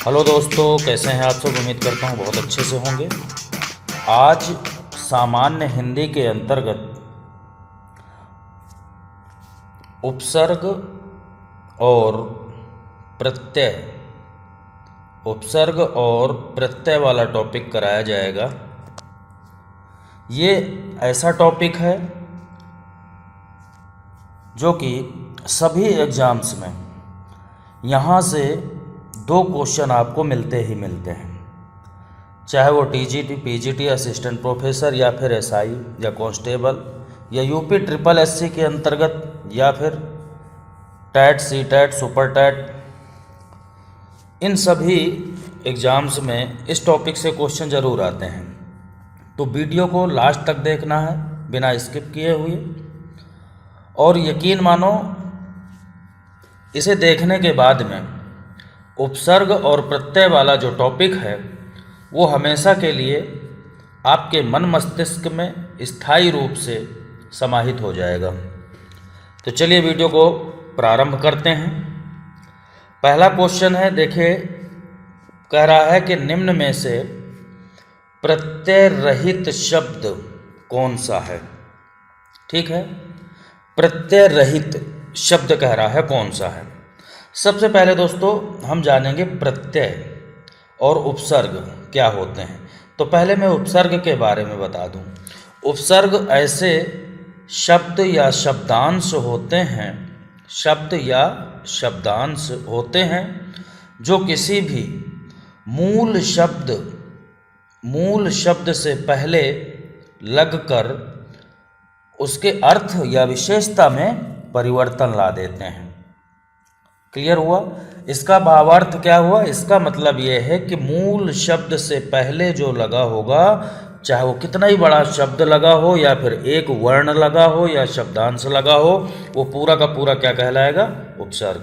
Hello दोस्तों, कैसे हैं आप सब। उम्मीद करता हूँ बहुत अच्छे से होंगे। आज सामान्य हिंदी के अंतर्गत उपसर्ग और प्रत्यय वाला टॉपिक कराया जाएगा। ये ऐसा टॉपिक है जो कि सभी एग्ज़ाम्स में यहाँ से 2 क्वेश्चन आपको मिलते ही मिलते हैं, चाहे वो टीजीटी, पीजीटी, असिस्टेंट प्रोफेसर या फिर एसआई या कांस्टेबल या यूपी ट्रिपल एससी के अंतर्गत या फिर टैट, सी टैट, सुपर टैट। इन सभी एग्ज़ाम्स में इस टॉपिक से क्वेश्चन ज़रूर आते हैं, तो वीडियो को लास्ट तक देखना है बिना स्किप किए हुए। और यकीन मानो, इसे देखने के बाद में उपसर्ग और प्रत्यय वाला जो टॉपिक है वो हमेशा के लिए आपके मन मस्तिष्क में स्थायी रूप से समाहित हो जाएगा। तो चलिए वीडियो को प्रारंभ करते हैं। पहला क्वेश्चन है, देखिए, कह रहा है कि निम्न में से प्रत्यय रहित शब्द कौन सा है। ठीक है, प्रत्यय रहित शब्द कह रहा है कौन सा है। सबसे पहले दोस्तों हम जानेंगे प्रत्यय और उपसर्ग क्या होते हैं। तो पहले मैं उपसर्ग के बारे में बता दूं। उपसर्ग ऐसे शब्द या शब्दांश होते हैं जो किसी भी मूल शब्द से पहले लगकर उसके अर्थ या विशेषता में परिवर्तन ला देते हैं। क्लियर हुआ? इसका भावार्थ क्या हुआ? इसका मतलब यह है कि मूल शब्द से पहले जो लगा होगा, चाहे वो कितना ही बड़ा शब्द लगा हो या फिर एक वर्ण लगा हो या शब्दांश लगा हो, वो पूरा का पूरा क्या कहलाएगा? उपसर्ग।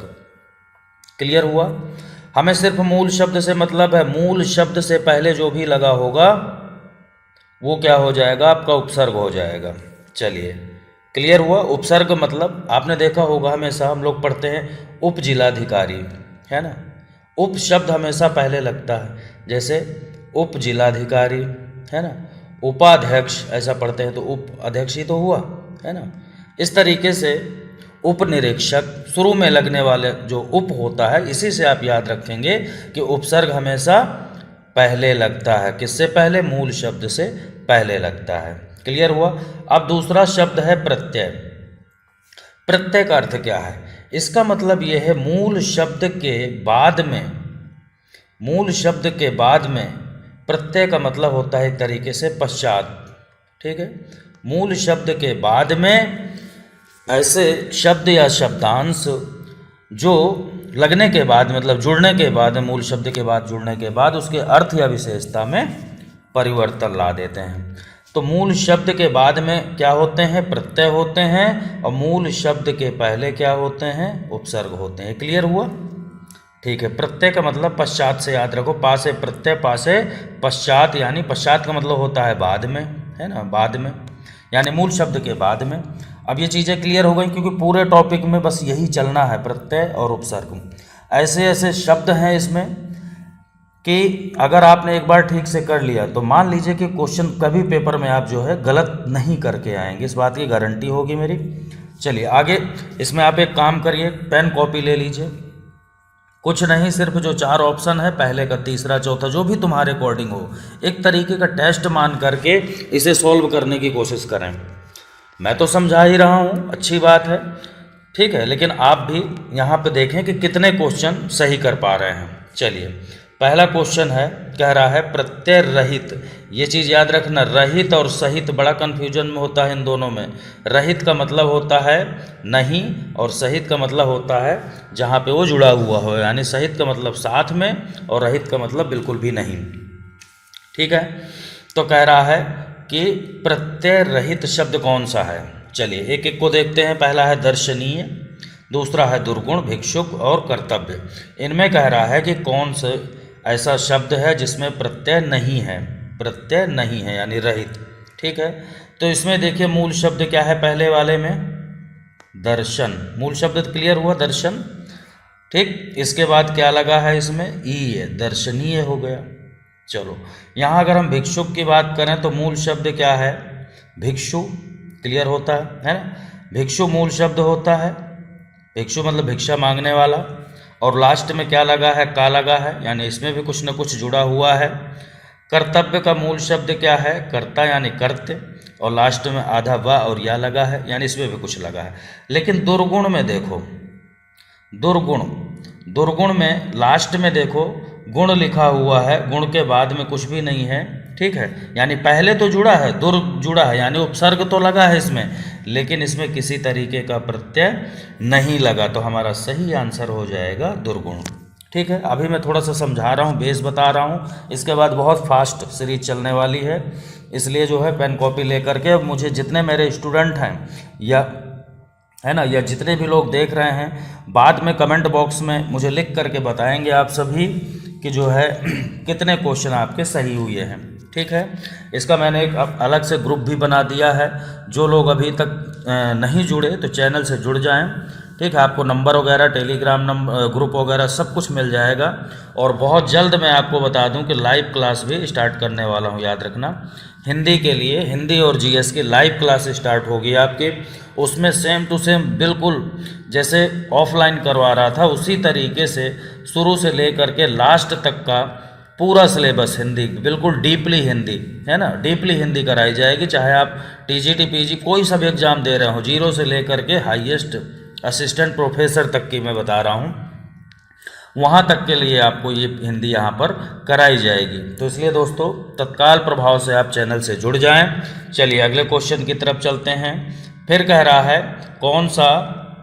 क्लियर हुआ? हमें सिर्फ मूल शब्द से मतलब है, मूल शब्द से पहले जो भी लगा होगा वो क्या हो जाएगा? आपका उपसर्ग हो जाएगा। चलिए, क्लियर हुआ? उपसर्ग मतलब आपने देखा होगा, हमेशा हम लोग पढ़ते हैं उप जिलाधिकारी, है ना। उप शब्द हमेशा पहले लगता है, जैसे उप जिलाधिकारी, है ना। उपाध्यक्ष ऐसा पढ़ते हैं तो उप अध्यक्ष ही तो हुआ, है ना। इस तरीके से उप निरीक्षक, शुरू में लगने वाले जो उप होता है, इसी से आप याद रखेंगे कि उपसर्ग हमेशा पहले लगता है। किससे पहले? मूल शब्द से पहले लगता है। क्लियर हुआ? अब दूसरा शब्द है प्रत्यय। प्रत्यय का अर्थ क्या है? इसका मतलब यह है मूल शब्द के बाद में प्रत्यय का मतलब होता है एक तरीके से पश्चात। ठीक है, मूल शब्द के बाद में ऐसे शब्द या शब्दांश जो लगने के बाद, मतलब जुड़ने के बाद, मूल शब्द के बाद जुड़ने के बाद उसके अर्थ या विशेषता में परिवर्तन ला देते हैं। तो मूल शब्द के बाद में क्या होते हैं? प्रत्यय होते हैं, और मूल शब्द के पहले क्या होते हैं? उपसर्ग होते हैं। क्लियर हुआ? ठीक है, प्रत्यय का मतलब पश्चात से याद रखो, पासे प्रत्यय, पासे पश्चात, यानी पश्चात का मतलब होता है बाद में, है ना, बाद में, यानी मूल शब्द के बाद में। अब ये चीज़ें क्लियर हो गई, क्योंकि पूरे टॉपिक में बस यही चलना है, प्रत्यय और उपसर्ग। ऐसे ऐसे शब्द हैं इसमें कि अगर आपने एक बार ठीक से कर लिया तो मान लीजिए कि क्वेश्चन कभी पेपर में आप जो है गलत नहीं करके आएंगे, इस बात की गारंटी होगी मेरी। चलिए आगे, इसमें आप एक काम करिए, पेन कॉपी ले लीजिए। कुछ नहीं, सिर्फ जो 4 ऑप्शन है, पहले का, तीसरा, चौथा, जो भी तुम्हारे अकॉर्डिंग हो, एक तरीके का टेस्ट मान करके इसे सॉल्व करने की कोशिश करें। मैं तो समझा ही रहा हूँ, अच्छी बात है, ठीक है, लेकिन आप भी यहाँ पे देखें कि कितने क्वेश्चन सही कर पा रहे हैं। चलिए, पहला क्वेश्चन है, कह रहा है प्रत्यय रहित। ये चीज़ याद रखना, रहित और सहित बड़ा कन्फ्यूजन में होता है इन दोनों में। रहित का मतलब होता है नहीं, और सहित का मतलब होता है जहाँ पे वो जुड़ा हुआ हो, यानी सहित का मतलब साथ में और रहित का मतलब बिल्कुल भी नहीं। ठीक है, तो कह रहा है कि प्रत्यय रहित शब्द कौन सा है। चलिए एक एक को देखते हैं। पहला है दर्शनीय, दूसरा है दुर्गुण, भिक्षुक और कर्तव्य। इनमें कह रहा है कि कौन सा ऐसा शब्द है जिसमें प्रत्यय नहीं है, प्रत्यय नहीं है यानी रहित। ठीक है, तो इसमें देखिए मूल शब्द क्या है, पहले वाले में दर्शन, मूल शब्द क्लियर हुआ, दर्शन। ठीक, इसके बाद क्या लगा है इसमें, ई है, दर्शनीय हो गया। चलो यहाँ अगर हम भिक्षुक की बात करें तो मूल शब्द क्या है, भिक्षु, क्लियर होता है ना। भिक्षु मूल शब्द होता है, भिक्षु मतलब भिक्षा मांगने वाला, और लास्ट में क्या लगा है, का लगा है, यानी इसमें भी कुछ न कुछ जुड़ा हुआ है। कर्तव्य का मूल शब्द क्या है, कर्ता यानी कर्त्य, और लास्ट में आधा व और या लगा है, यानी इसमें भी कुछ लगा है। लेकिन दुर्गुण में देखो, दुर्गुण में लास्ट में देखो गुण लिखा हुआ है, गुण के बाद में कुछ भी नहीं है, ठीक है, यानी पहले तो जुड़ा है, जुड़ा है, यानी उपसर्ग तो लगा है इसमें, लेकिन इसमें किसी तरीके का प्रत्यय नहीं लगा, तो हमारा सही आंसर हो जाएगा दुर्गुण। ठीक है, अभी मैं थोड़ा सा समझा रहा हूँ, बेस बता रहा हूँ, इसके बाद बहुत फास्ट सीरीज चलने वाली है, इसलिए जो है पेन कॉपी लेकर के मुझे जितने मेरे स्टूडेंट हैं या है ना, या जितने भी लोग देख रहे हैं, बाद में कमेंट बॉक्स में मुझे लिख करके बताएंगे आप सभी कि जो है कितने क्वेश्चन आपके सही हुए हैं। ठीक है, इसका मैंने एक अलग से ग्रुप भी बना दिया है, जो लोग अभी तक नहीं जुड़े तो चैनल से जुड़ जाएं। ठीक है, आपको नंबर वगैरह, टेलीग्राम नंबर, ग्रुप वगैरह सब कुछ मिल जाएगा, और बहुत जल्द मैं आपको बता दूं कि लाइव क्लास भी स्टार्ट करने वाला हूं, याद रखना। हिंदी के लिए, हिंदी और जीएस की लाइव क्लास स्टार्ट होगी आपकी, उसमें सेम टू सेम बिल्कुल जैसे ऑफलाइन करवा रहा था उसी तरीके से शुरू से लेकर के लास्ट तक का पूरा सिलेबस हिंदी, बिल्कुल डीपली हिंदी, है ना, डीपली हिंदी कराई जाएगी। चाहे आप टीजीटी पीजी कोई सा भी एग्ज़ाम दे रहे हो, जीरो से लेकर के हाईएस्ट असिस्टेंट प्रोफेसर तक की मैं बता रहा हूँ, वहाँ तक के लिए आपको ये हिंदी यहाँ पर कराई जाएगी। तो इसलिए दोस्तों तत्काल प्रभाव से आप चैनल से जुड़ जाएं। चलिए अगले क्वेश्चन की तरफ चलते हैं। फिर कह रहा है कौन सा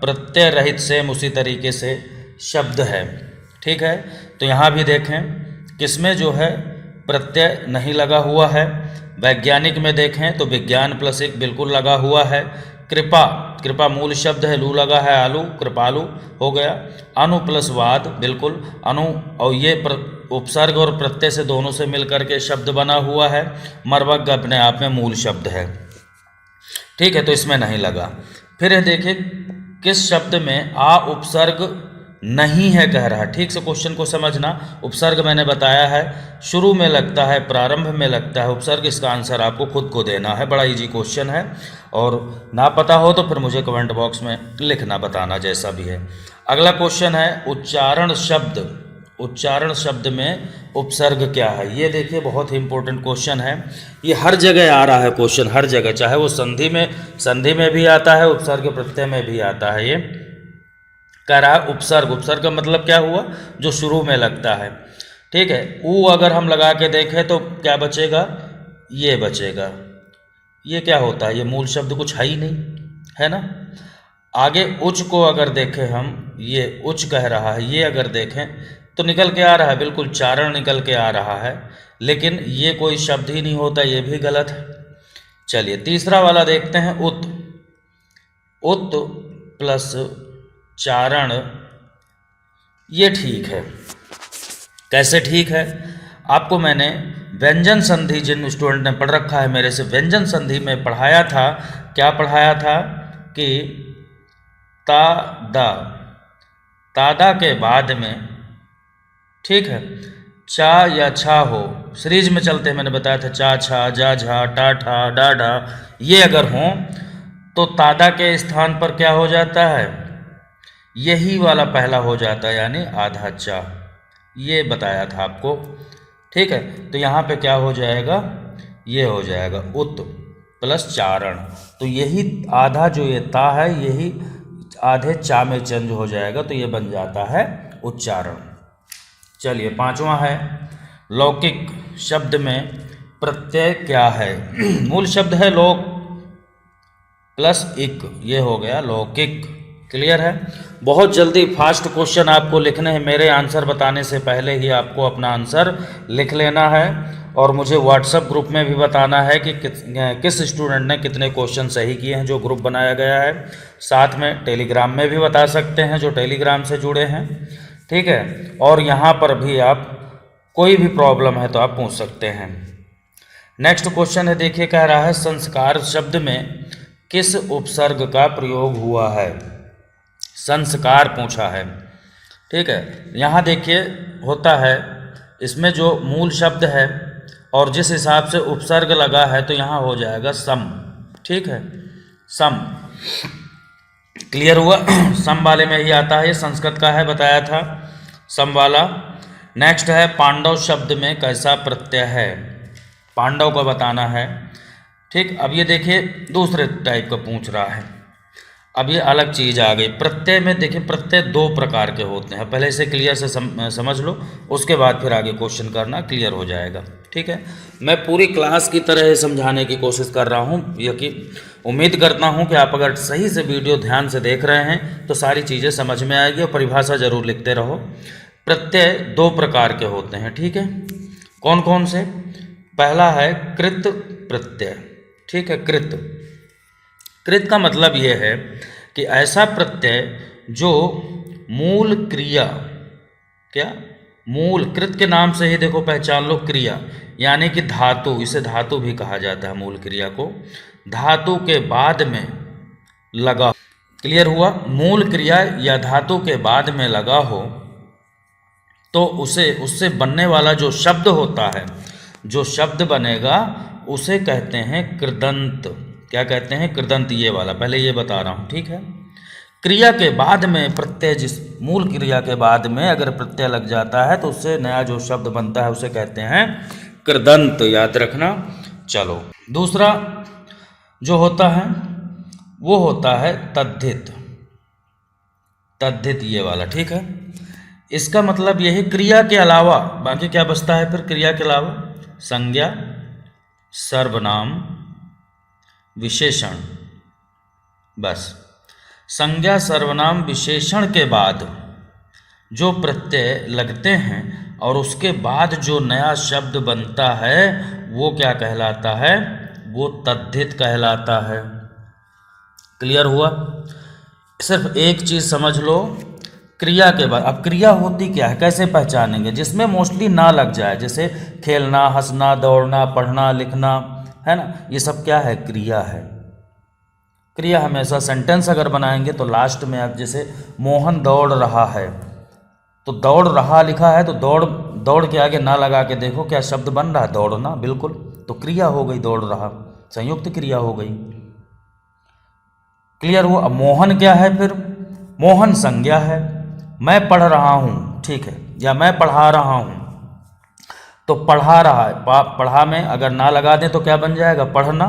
प्रत्यय रहित सेम उसी तरीके से शब्द है। ठीक है, तो यहाँ भी देखें किसमें जो है प्रत्यय नहीं लगा हुआ है। वैज्ञानिक में देखें तो विज्ञान प्लस एक बिल्कुल लगा हुआ है। कृपा, कृपा मूल शब्द है, लू लगा है, आलू, कृपालु हो गया। अनु प्लस वाद, बिल्कुल अनु, और ये उपसर्ग और प्रत्यय से दोनों से मिलकर के शब्द बना हुआ है। मर्वज्ञ अपने आप में मूल शब्द है। ठीक है, तो इसमें नहीं लगा। फिर देखिए किस शब्द में आ उपसर्ग नहीं है कह रहा है। ठीक से क्वेश्चन को समझना। उपसर्ग मैंने बताया है शुरू में लगता है, प्रारंभ में लगता है उपसर्ग। इसका आंसर आपको खुद को देना है, बड़ा इजी क्वेश्चन है, और ना पता हो तो फिर मुझे कमेंट बॉक्स में लिखना, बताना जैसा भी है। अगला क्वेश्चन है उच्चारण शब्द। उच्चारण शब्द में उपसर्ग क्या है, ये देखिए बहुत ही इंपॉर्टेंट क्वेश्चन है। ये हर जगह आ रहा है क्वेश्चन, हर जगह, चाहे वो संधि में भी आता है, उपसर्ग प्रत्यय में भी आता है। ये कह रहा है उपसर्ग, उपसर्ग का मतलब क्या हुआ, जो शुरू में लगता है। ठीक है, ऊ अगर हम लगा के देखें तो क्या बचेगा, ये बचेगा। ये क्या होता है, ये मूल शब्द कुछ है ही नहीं, है ना। आगे उच्च को अगर देखें हम, ये उच्च कह रहा है, ये अगर देखें तो निकल के आ रहा है, बिल्कुल चारण निकल के आ रहा है, लेकिन ये कोई शब्द ही नहीं होता, ये भी गलत है। चलिए तीसरा वाला देखते हैं, उत। उत प्लस चारण, ये ठीक है। कैसे ठीक है, आपको मैंने व्यंजन संधि, जिन स्टूडेंट ने पढ़ रखा है मेरे से, व्यंजन संधि में पढ़ाया था। क्या पढ़ाया था कि तादा, तादा के बाद में, ठीक है, चा या छा हो, सीरीज में चलते हैं, मैंने बताया था चा छा, जा झा, टा ठा, डा डा, ये अगर हों तो तादा के स्थान पर क्या हो जाता है, यही वाला पहला हो जाता है, यानी आधा चा। ये बताया था आपको। ठीक है, तो यहाँ पे क्या हो जाएगा, ये हो जाएगा उत प्लस चारण, तो यही आधा जो ये ता है, यही आधे चा में चेंज हो जाएगा, तो ये बन जाता है उच्चारण। चलिए पांचवा है लौकिक शब्द में प्रत्यय क्या है। मूल शब्द है लोक प्लस इक, ये हो गया लौकिक। क्लियर है। बहुत जल्दी फास्ट क्वेश्चन आपको लिखने हैं, मेरे आंसर बताने से पहले ही आपको अपना आंसर लिख लेना है, और मुझे व्हाट्सएप ग्रुप में भी बताना है कि किस स्टूडेंट ने कितने क्वेश्चन सही किए हैं, जो ग्रुप बनाया गया है। साथ में टेलीग्राम में भी बता सकते हैं, जो टेलीग्राम से जुड़े हैं। ठीक है, और यहाँ पर भी आप कोई भी प्रॉब्लम है तो आप पूछ सकते हैं। नेक्स्ट क्वेश्चन है, देखिए कह रहा है संस्कार शब्द में किस उपसर्ग का प्रयोग हुआ है। संस्कार पूछा है। ठीक है। यहाँ देखिए होता है, इसमें जो मूल शब्द है और जिस हिसाब से उपसर्ग लगा है तो यहाँ हो जाएगा सम। ठीक है, सम। क्लियर हुआ? सम वाले में ही आता है, ये संस्कृत का है, बताया था सम वाला। नेक्स्ट है पांडव शब्द में कैसा प्रत्यय है, पांडव को बताना है। ठीक, अब ये देखिए दूसरे टाइप का पूछ रहा है। अब ये अलग चीज़ आ गई। प्रत्यय में देखिए प्रत्यय दो प्रकार के होते हैं, पहले इसे क्लियर से समझ लो, उसके बाद फिर आगे क्वेश्चन करना, क्लियर हो जाएगा। ठीक है, मैं पूरी क्लास की तरह समझाने की कोशिश कर रहा हूँ, यकीन उम्मीद करता हूँ कि आप अगर सही से वीडियो ध्यान से देख रहे हैं तो सारी चीज़ें समझ में आएगी। और परिभाषा जरूर लिखते रहो। प्रत्यय दो प्रकार के होते हैं, ठीक है, कौन कौन से? पहला है कृत प्रत्यय। ठीक है, कृत। कृत का मतलब यह है कि ऐसा प्रत्यय जो मूल क्रिया, क्या मूल, कृत के नाम से ही देखो पहचान लो, क्रिया यानी कि धातु, इसे धातु भी कहा जाता है, मूल क्रिया को धातु के बाद में लगा। क्लियर हुआ? मूल क्रिया या धातु के बाद में लगा हो तो उससे बनने वाला जो शब्द होता है, जो शब्द बनेगा उसे कहते हैं कृदंत। क्या कहते हैं? कृदंत। ये वाला पहले ये बता रहा हूँ, ठीक है। क्रिया के बाद में प्रत्यय, जिस मूल क्रिया के बाद में अगर प्रत्यय लग जाता है तो उससे नया जो शब्द बनता है उसे कहते हैं कृदंत, याद रखना। चलो, दूसरा जो होता है वो होता है तद्धित। तद्धित ये वाला, ठीक है। इसका मतलब यह है क्रिया के अलावा बाकी क्या बचता है फिर? क्रिया के अलावा संज्ञा, सर्वनाम, विशेषण, बस। संज्ञा, सर्वनाम, विशेषण के बाद जो प्रत्यय लगते हैं और उसके बाद जो नया शब्द बनता है वो क्या कहलाता है? वो तद्धित कहलाता है। क्लियर हुआ? सिर्फ एक चीज़ समझ लो, क्रिया के बाद, अब क्रिया होती क्या है, कैसे पहचानेंगे? जिसमें मोस्टली ना लग जाए, जैसे खेलना, हंसना, दौड़ना, पढ़ना, लिखना, है ना, ये सब क्या है? क्रिया है। क्रिया हमेशा सेंटेंस अगर बनाएंगे तो लास्ट में आप जैसे मोहन दौड़ रहा है, तो दौड़ रहा लिखा है तो दौड़ के आगे ना लगा के देखो क्या शब्द बन रहा है? दौड़ना, बिल्कुल। तो क्रिया हो गई दौड़ रहा, संयुक्त क्रिया हो गई। क्लियर हुआ? अब मोहन क्या है फिर? मोहन संज्ञा है। मैं पढ़ रहा हूँ, ठीक है, या मैं पढ़ा रहा हूँ, तो पढ़ा रहा है, पढ़ा में अगर ना लगा दें तो क्या बन जाएगा? पढ़ना।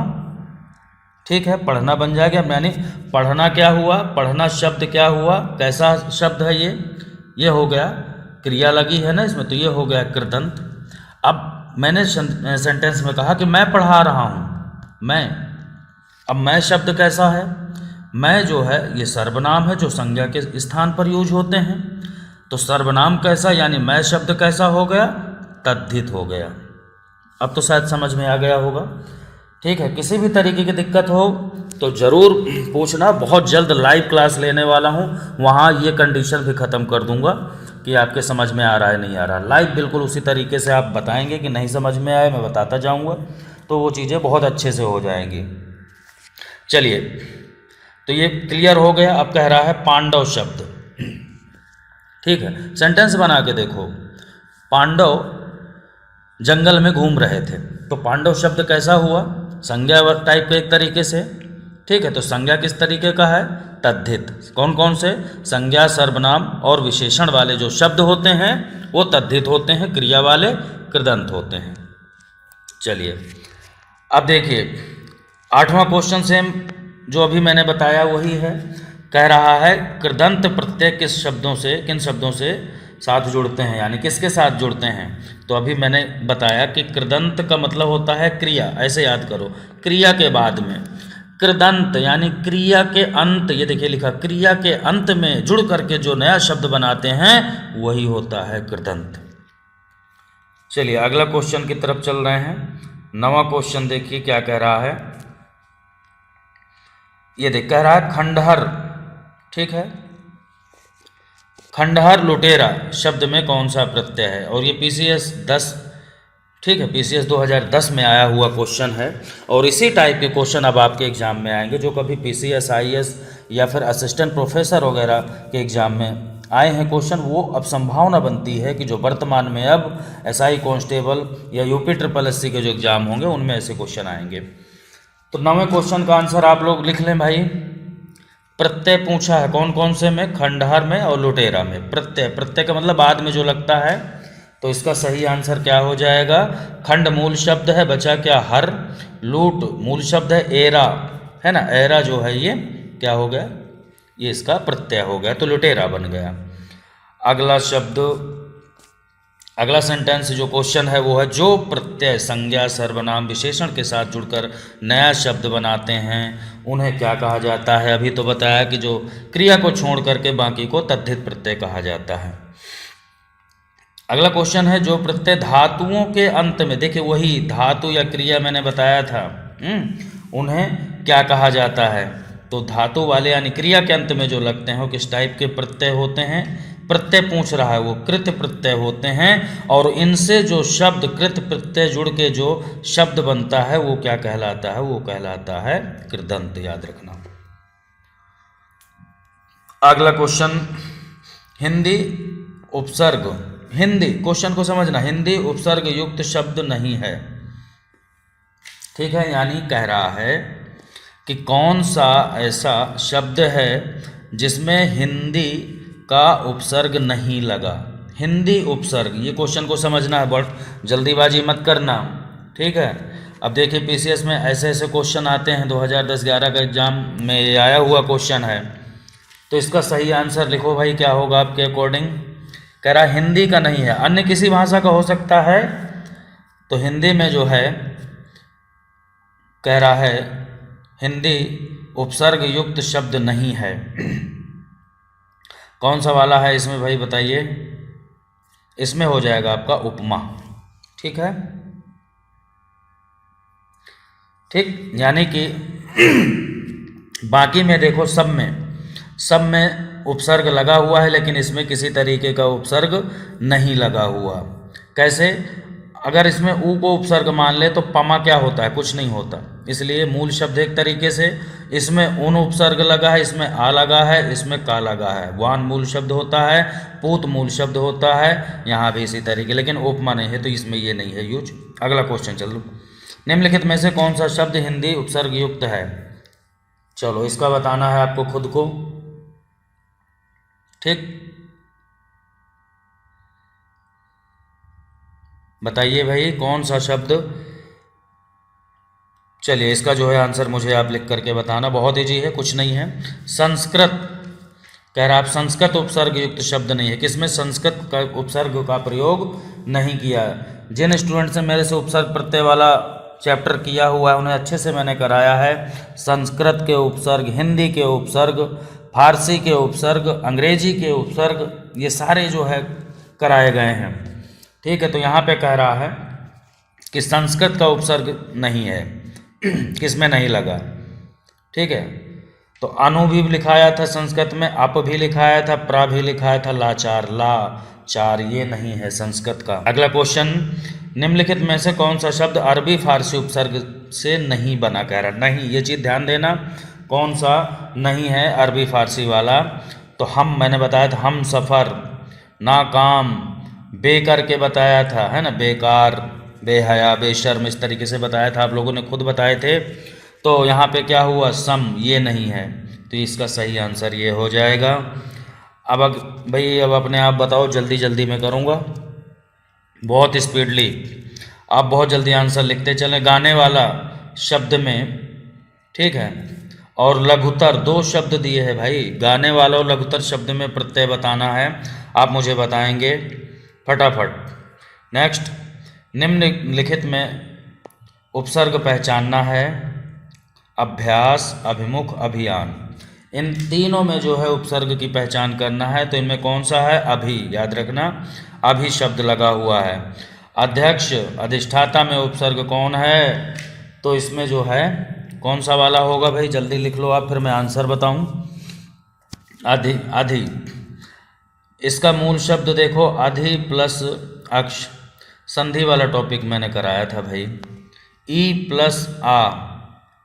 ठीक है, पढ़ना बन जाएगा। यानी पढ़ना क्या हुआ? पढ़ना शब्द क्या हुआ? कैसा शब्द है ये हो गया, क्रिया लगी है ना इसमें, तो ये हो गया कृदंत। अब मैंने सेंटेंस में कहा कि मैं पढ़ा रहा हूँ, मैं। अब मैं शब्द कैसा है? मैं जो है ये सर्वनाम है जो संज्ञा के स्थान पर यूज होते हैं। तो सर्वनाम कैसा, यानी मैं शब्द कैसा हो गया? तद्धित हो गया। अब तो शायद समझ में आ गया होगा। ठीक है, किसी भी तरीके की दिक्कत हो तो ज़रूर पूछना। बहुत जल्द लाइव क्लास लेने वाला हूँ, वहाँ ये कंडीशन भी ख़त्म कर दूँगा कि आपके समझ में आ रहा है नहीं आ रहा। लाइव बिल्कुल उसी तरीके से आप बताएंगे कि नहीं समझ में आए, मैं बताता जाऊँगा, तो वो चीज़ें बहुत अच्छे से हो जाएंगी। चलिए, तो ये क्लियर हो गया। अब कह रहा है पांडव शब्द, ठीक है, सेंटेंस बना के देखो। पांडव जंगल में घूम रहे थे, तो पांडव शब्द कैसा हुआ? संज्ञा टाइप के एक तरीके से। ठीक है, तो संज्ञा किस तरीके का है? तद्धित। कौन कौन से? संज्ञा, सर्वनाम और विशेषण वाले जो शब्द होते हैं वो तद्धित होते हैं, क्रिया वाले कृदंत होते हैं। चलिए, अब देखिए 8वां क्वेश्चन सेम जो अभी मैंने बताया वही है। कह रहा है कृदंत प्रत्यय किस शब्दों से, किन शब्दों से साथ जुड़ते हैं, यानी किसके साथ जुड़ते हैं? तो अभी मैंने बताया कि कृदंत का मतलब होता है क्रिया, ऐसे याद करो, क्रिया के बाद में। कृदंत यानी क्रिया के अंत, ये देखिए लिखा, क्रिया के अंत में जुड़ करके जो नया शब्द बनाते हैं वही होता है कृदंत। चलिए अगला क्वेश्चन की तरफ चल रहे हैं। 9वां क्वेश्चन देखिए क्या कह रहा है। ये देख, कह रहा है खंडहर, ठीक है, खंडहर लुटेरा शब्द में कौन सा प्रत्यय है? और ये PCS 10, ठीक है, PCS 2010 में आया हुआ क्वेश्चन है। और इसी टाइप के क्वेश्चन अब आपके एग्जाम में आएंगे, जो कभी PCS, IAS या फिर असिस्टेंट प्रोफेसर वगैरह के एग्जाम में आए हैं क्वेश्चन, वो अब संभावना बनती है कि जो वर्तमान में अब एसआई कांस्टेबल या यूपी ट्रिपल एससी के जो एग्जाम होंगे उनमें ऐसे क्वेश्चन आएंगे। तो 9वें क्वेश्चन का आंसर आप लोग लिख लें भाई। प्रत्यय पूछा है कौन कौन से में, खंडहर में और लुटेरा में। प्रत्यय, प्रत्यय का मतलब बाद में जो लगता है, तो इसका सही आंसर क्या हो जाएगा? खंड मूल शब्द है, बचा क्या? हर। लूट मूल शब्द है, एरा है ना, एरा जो है ये क्या हो गया? ये इसका प्रत्यय हो गया, तो लुटेरा बन गया। अगला शब्द, अगला सेंटेंस जो क्वेश्चन है वो है जो प्रत्यय संज्ञा सर्वनाम विशेषण के साथ जुड़कर नया शब्द बनाते हैं उन्हें क्या कहा जाता है? अभी तो बताया कि जो क्रिया को छोड़ करके बाकी को तद्धित प्रत्यय कहा जाता है। अगला क्वेश्चन है जो प्रत्यय धातुओं के अंत में, देखिए वही धातु या क्रिया मैंने बताया था, उन्हें क्या कहा जाता है? तो धातु वाले यानी क्रिया के अंत में जो लगते हैं वो किस टाइप के प्रत्यय होते हैं? प्रत्यय पूछ रहा है, वो कृत प्रत्यय होते हैं। और इनसे जो शब्द कृत प्रत्यय जुड़ के जो शब्द बनता है वो क्या कहलाता है? वो कहलाता है कृदंत, याद रखना। अगला क्वेश्चन, हिंदी उपसर्ग, हिंदी क्वेश्चन को समझना, हिंदी उपसर्ग युक्त शब्द नहीं है, ठीक है। यानी कह रहा है कि कौन सा ऐसा शब्द है जिसमें हिंदी का उपसर्ग नहीं लगा? हिंदी उपसर्ग, ये क्वेश्चन को समझना है, बट जल्दीबाजी मत करना, ठीक है। अब देखिए पीसीएस में ऐसे ऐसे क्वेश्चन आते हैं, 2010-11 का एग्जाम में ये आया हुआ क्वेश्चन है। तो इसका सही आंसर लिखो भाई, क्या होगा आपके अकॉर्डिंग? कह रहा हिंदी का नहीं है, अन्य किसी भाषा का हो सकता है। तो हिंदी में जो है कह रहा है हिंदी उपसर्ग युक्त शब्द नहीं है। कौन सा वाला है इसमें भाई बताइए? इसमें हो जाएगा आपका उपमा, ठीक है, ठीक। यानी कि बाकी में देखो सब में उपसर्ग लगा हुआ है, लेकिन इसमें किसी तरीके का उपसर्ग नहीं लगा हुआ। कैसे? अगर इसमें ऊ को उपसर्ग मान ले तो पमा क्या होता है? कुछ नहीं होता। इसलिए मूल शब्द एक तरीके से, इसमें उन उपसर्ग लगा है, इसमें आ लगा है, इसमें का लगा है। वान मूल शब्द होता है, पूत मूल शब्द होता है, यहाँ भी इसी तरीके, लेकिन उपमा नहीं है तो इसमें ये नहीं है यूज। अगला क्वेश्चन चलो, निम्नलिखित में से कौन सा शब्द हिंदी उपसर्ग युक्त है? चलो इसका बताना है आपको खुद को, ठीक। बताइए भाई कौन सा शब्द? चलिए इसका जो है आंसर मुझे आप लिख करके बताना, बहुत ईजी है, कुछ नहीं है। संस्कृत, कह रहा आप संस्कृत उपसर्ग युक्त शब्द नहीं है। किसमें संस्कृत का उपसर्ग का प्रयोग नहीं किया है? जिन स्टूडेंट्स ने मेरे से उपसर्ग प्रत्यय वाला चैप्टर किया हुआ है उन्हें अच्छे से मैंने कराया है। संस्कृत के उपसर्ग, हिंदी के उपसर्ग, फारसी के उपसर्ग, अंग्रेजी के उपसर्ग, ये सारे जो है कराए गए हैं, ठीक है। तो यहाँ पे कह रहा है कि संस्कृत का उपसर्ग नहीं है, किसमें नहीं लगा, ठीक है। तो अनु भी लिखाया था संस्कृत में, अप भी लिखाया था, प्रा भी लिखाया था, लाचार, ला चार, ये नहीं है संस्कृत का। अगला क्वेश्चन, निम्नलिखित में से कौन सा शब्द अरबी फारसी उपसर्ग से नहीं बना? कह रहा नहीं, ये चीज़ ध्यान देना, कौन सा नहीं है अरबी फारसी वाला? तो हम, मैंने बताया था हम सफ़र, नाकाम, बे करके बताया था, है ना, बेकार, बेहया, बेशर्म, इस तरीके से बताया था, आप लोगों ने खुद बताए थे। तो यहाँ पे क्या हुआ? सम, ये नहीं है, तो इसका सही आंसर ये हो जाएगा। अब भाई अब अपने आप बताओ, जल्दी जल्दी मैं करूँगा, बहुत स्पीडली, आप बहुत जल्दी आंसर लिखते चलें। गाने वाला शब्द में, ठीक है, और लघुतर, दो शब्द दिए हैं भाई, गाने वाला और लघुतर शब्द में प्रत्यय बताना है, आप मुझे बताएंगे फटाफट। नेक्स्ट, निम्नलिखित में उपसर्ग पहचानना है, अभ्यास, अभिमुख, अभियान, इन तीनों में जो है उपसर्ग की पहचान करना है। तो इनमें कौन सा है? अभी, याद रखना, अभी शब्द लगा हुआ है। अध्यक्ष, अधिष्ठाता में उपसर्ग कौन है? तो इसमें जो है कौन सा वाला होगा भाई? जल्दी लिख लो आप, फिर मैं आंसर बताऊं। अधि, अधि, इसका मूल शब्द देखो, अधि प्लस अक्ष, संधि वाला टॉपिक मैंने कराया था भाई। ई प्लस आ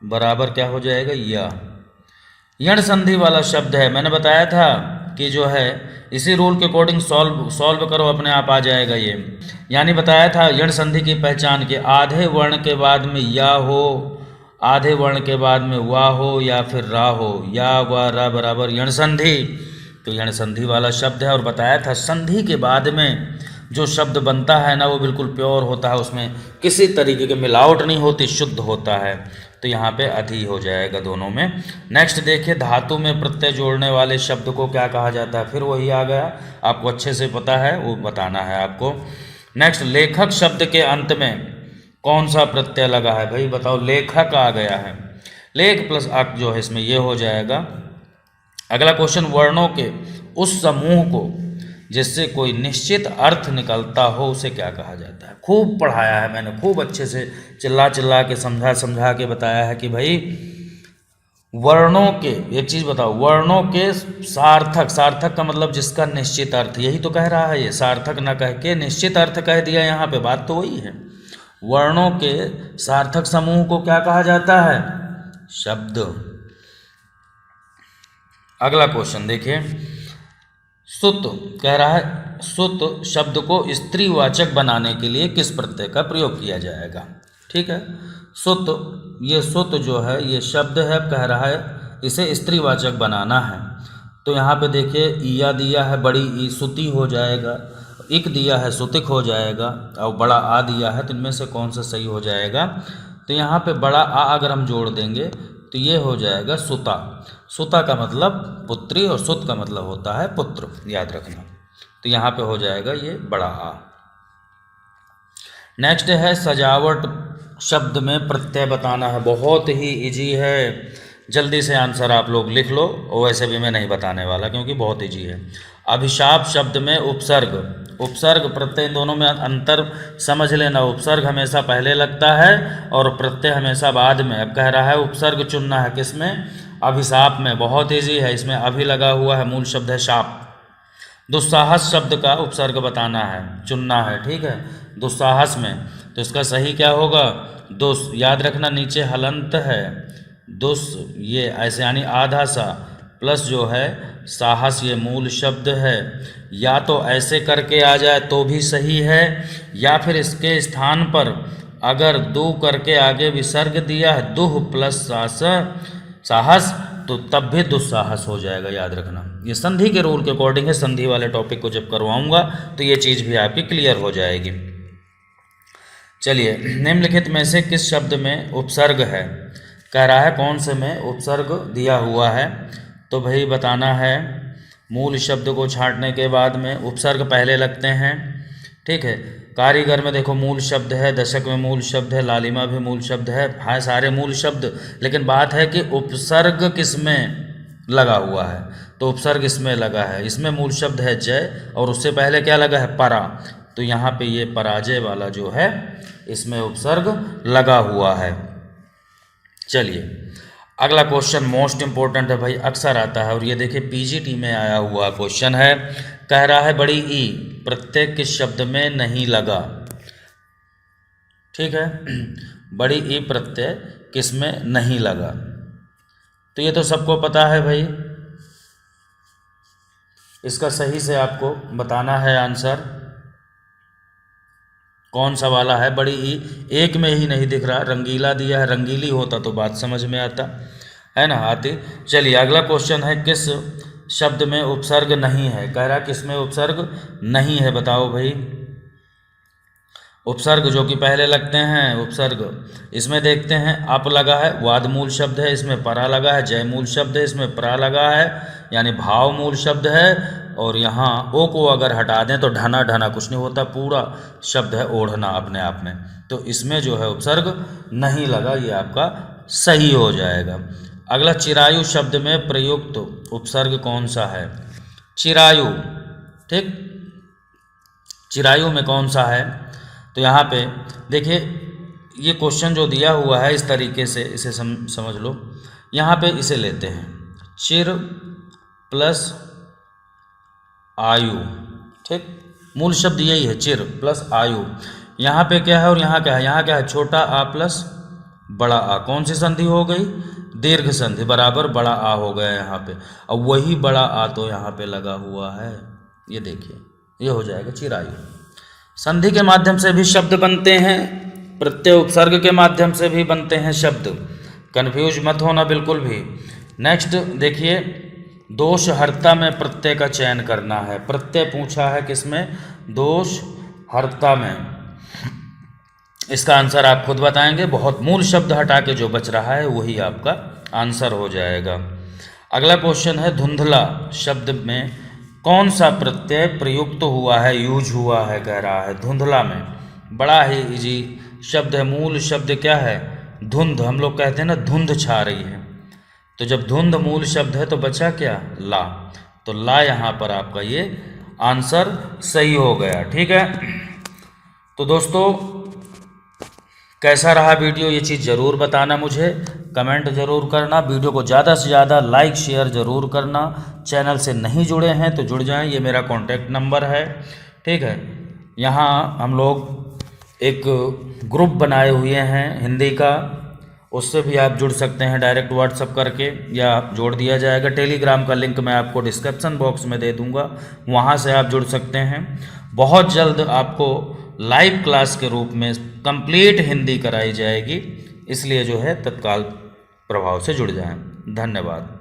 बराबर क्या हो जाएगा? या। यण संधि वाला शब्द है, मैंने बताया था कि जो है इसी रूल के अकॉर्डिंग सॉल्व करो, अपने आप आ जाएगा ये। यानी बताया था यण संधि की पहचान के आधे वर्ण के बाद में या हो, आधे वर्ण के बाद में वा हो या फिर रा हो, या वा रा बराबर यण संधि, तो यण संधि वाला शब्द है। और बताया था संधि के बाद में जो शब्द बनता है ना वो बिल्कुल प्योर होता है, उसमें किसी तरीके की मिलावट नहीं होती, शुद्ध होता है। तो यहाँ पे अधि हो जाएगा दोनों में। नेक्स्ट देखिए, धातु में प्रत्यय जोड़ने वाले शब्द को क्या कहा जाता है, फिर वही आ गया, आपको अच्छे से पता है, वो बताना है आपको। नेक्स्ट, लेखक शब्द के अंत में कौन सा प्रत्यय लगा है, भाई बताओ, लेखक आ गया है, लेख प्लस अक जो है इसमें ये हो जाएगा। अगला क्वेश्चन, वर्णों के उस समूह को जिससे कोई निश्चित अर्थ निकलता हो उसे क्या कहा जाता है। खूब पढ़ाया है मैंने, खूब अच्छे से चिल्ला चिल्ला के समझा के बताया है कि भाई वर्णों के, एक चीज़ बताओ, वर्णों के सार्थक, सार्थक का मतलब जिसका निश्चित अर्थ, यही तो कह रहा है ये, सार्थक ना कह के निश्चित अर्थ कह दिया यहाँ पे, बात तो वही है। वर्णों के सार्थक समूह को क्या कहा जाता है, शब्द। अगला क्वेश्चन देखिए, सुत कह रहा है, सुत शब्द को स्त्रीवाचक बनाने के लिए किस प्रत्यय का प्रयोग किया जाएगा। ठीक है, सुत, ये सुत जो है ये शब्द है, कह रहा है इसे स्त्रीवाचक बनाना है। तो यहाँ पे देखिए, ईया दिया है, बड़ी ई सुती हो जाएगा, इक दिया है सुतिक हो जाएगा, और बड़ा आ दिया है, तो इनमें से कौन सा सही हो जाएगा। तो यहाँ पे बड़ा आ अगर हम जोड़ देंगे तो ये हो जाएगा सुता। सुता का मतलब पुत्री और सुत का मतलब होता है पुत्र, याद रखना। तो यहाँ पे हो जाएगा ये बड़ा आ। नेक्स्ट है, सजावट शब्द में प्रत्यय बताना है, बहुत ही इजी है, जल्दी से आंसर आप लोग लिख लो, और वैसे भी मैं नहीं बताने वाला क्योंकि बहुत इजी है। अभिशाप शब्द में उपसर्ग, उपसर्ग प्रत्यय, इन दोनों में अंतर समझ लेना। उपसर्ग हमेशा पहले लगता है और प्रत्यय हमेशा बाद में। अब कह रहा है उपसर्ग चुनना है, किसमें, अभिशाप में, बहुत इजी है, इसमें अभी लगा हुआ है, मूल शब्द है शाप। दुस्साहस शब्द का उपसर्ग बताना है, चुनना है, ठीक है, दुस्साहस में, तो इसका सही क्या होगा, दुस, याद रखना नीचे हलंत है, दुस ये ऐसे यानी आधा सा, प्लस जो है साहस ये मूल शब्द है। या तो ऐसे करके आ जाए तो भी सही है, या फिर इसके स्थान पर अगर दु करके आगे विसर्ग दिया है, दुह प्लस साहस, तो तब भी दुस्साहस हो जाएगा, याद रखना। ये संधि के रूल के अकॉर्डिंग है, संधि वाले टॉपिक को जब करवाऊंगा तो ये चीज़ भी आपकी क्लियर हो जाएगी। चलिए, निम्नलिखित में से किस शब्द में उपसर्ग है, कह रहा है कौन से में उपसर्ग दिया हुआ है। तो भाई बताना है, मूल शब्द को छांटने के बाद में उपसर्ग पहले लगते हैं, ठीक है। कारीगर में देखो मूल शब्द है, दशक में मूल शब्द है, लालिमा भी मूल शब्द है सारे मूल शब्द, लेकिन बात है कि उपसर्ग किस में लगा हुआ है, तो उपसर्ग इसमें लगा है, इसमें मूल शब्द है जय, और उससे पहले क्या लगा है, परा, तो यहाँ पे ये पराजय वाला जो है इसमें उपसर्ग लगा हुआ है। चलिए, अगला क्वेश्चन मोस्ट इंपॉर्टेंट है भाई, अक्सर आता है, और ये देखिए पीजीटी में आया हुआ क्वेश्चन है। कह रहा है बड़ी ई प्रत्यय किस शब्द में नहीं लगा, ठीक है, बड़ी ई प्रत्यय किस में नहीं लगा। तो ये तो सबको पता है भाई, इसका सही से आपको बताना है आंसर, कौन सा वाला है। बड़ी ई एक में ही नहीं दिख रहा, रंगीला दिया है, रंगीली होता तो बात समझ में आता है ना, आती। चलिए, अगला क्वेश्चन है, किस शब्द में उपसर्ग नहीं है, कह रहा किस में उपसर्ग नहीं है, बताओ भाई। उपसर्ग जो कि पहले लगते हैं उपसर्ग, इसमें देखते हैं अप लगा है, वाद मूल शब्द है, इसमें परा लगा है, जय मूल शब्द है, इसमें प्रा लगा है, यानी भाव मूल शब्द है, और यहाँ ओ को अगर हटा दें तो ढना, ढना कुछ नहीं होता, पूरा शब्द है ओढ़ना अपने आप में, तो इसमें जो है उपसर्ग नहीं लगा, ये आपका सही हो जाएगा। अगला, चिरायु शब्द में प्रयुक्त उपसर्ग कौन सा है, चिरायु, ठीक, चिरायु में कौन सा है। तो यहाँ पे देखिए, ये क्वेश्चन जो दिया हुआ है इस तरीके से इसे समझ लो। यहाँ पे इसे लेते हैं, चिर प्लस आयु, ठीक, मूल शब्द यही है, चिर प्लस आयु। यहाँ पे क्या है और यहाँ क्या है, यहाँ क्या है, छोटा आ प्लस बड़ा आ, कौन सी संधि हो गई, दीर्घ संधि बराबर बड़ा आ हो गया यहाँ पे। अब वही बड़ा आ तो यहाँ पे लगा हुआ है, ये देखिए, ये हो जाएगा चिरायु। संधि के माध्यम से भी शब्द बनते हैं, प्रत्यय उपसर्ग के माध्यम से भी बनते हैं शब्द, कंफ्यूज मत होना बिल्कुल भी। नेक्स्ट देखिए, दोष हर्ता में प्रत्यय का चयन करना है। प्रत्यय पूछा है किसमें? दोष हर्ता में। इसका आंसर आप खुद बताएंगे, बहुत मूल शब्द हटा के जो बच रहा है वही आपका आंसर हो जाएगा। अगला क्वेश्चन है, धुंधला शब्द में कौन सा प्रत्यय प्रयुक्त हुआ है, यूज हुआ है, कह रहा है धुंधला में। बड़ा ही इजी शब्द है, मूल शब्द क्या है? धुंध। हम लोग कहते हैं ना धुंध छा रही है, तो जब धुंध मूल शब्द है तो बचा क्या? ला। तो ला यहाँ पर आपका ये आंसर सही हो गया। ठीक है, तो दोस्तों कैसा रहा वीडियो, ये चीज़ ज़रूर बताना मुझे, कमेंट ज़रूर करना। वीडियो को ज़्यादा से ज़्यादा लाइक शेयर ज़रूर करना। चैनल से नहीं जुड़े हैं तो जुड़ जाएं, ये मेरा कॉन्टैक्ट नंबर है। ठीक है, यहाँ हम लोग एक ग्रुप बनाए हुए हैं हिंदी का, उससे भी आप जुड़ सकते हैं डायरेक्ट व्हाट्सअप करके, या जोड़ दिया जाएगा। टेलीग्राम का लिंक मैं आपको डिस्क्रिप्शन बॉक्स में दे दूंगा, वहाँ से आप जुड़ सकते हैं। बहुत जल्द आपको लाइव क्लास के रूप में कंप्लीट हिंदी कराई जाएगी, इसलिए जो है तत्काल प्रभाव से जुड़ जाएं। धन्यवाद।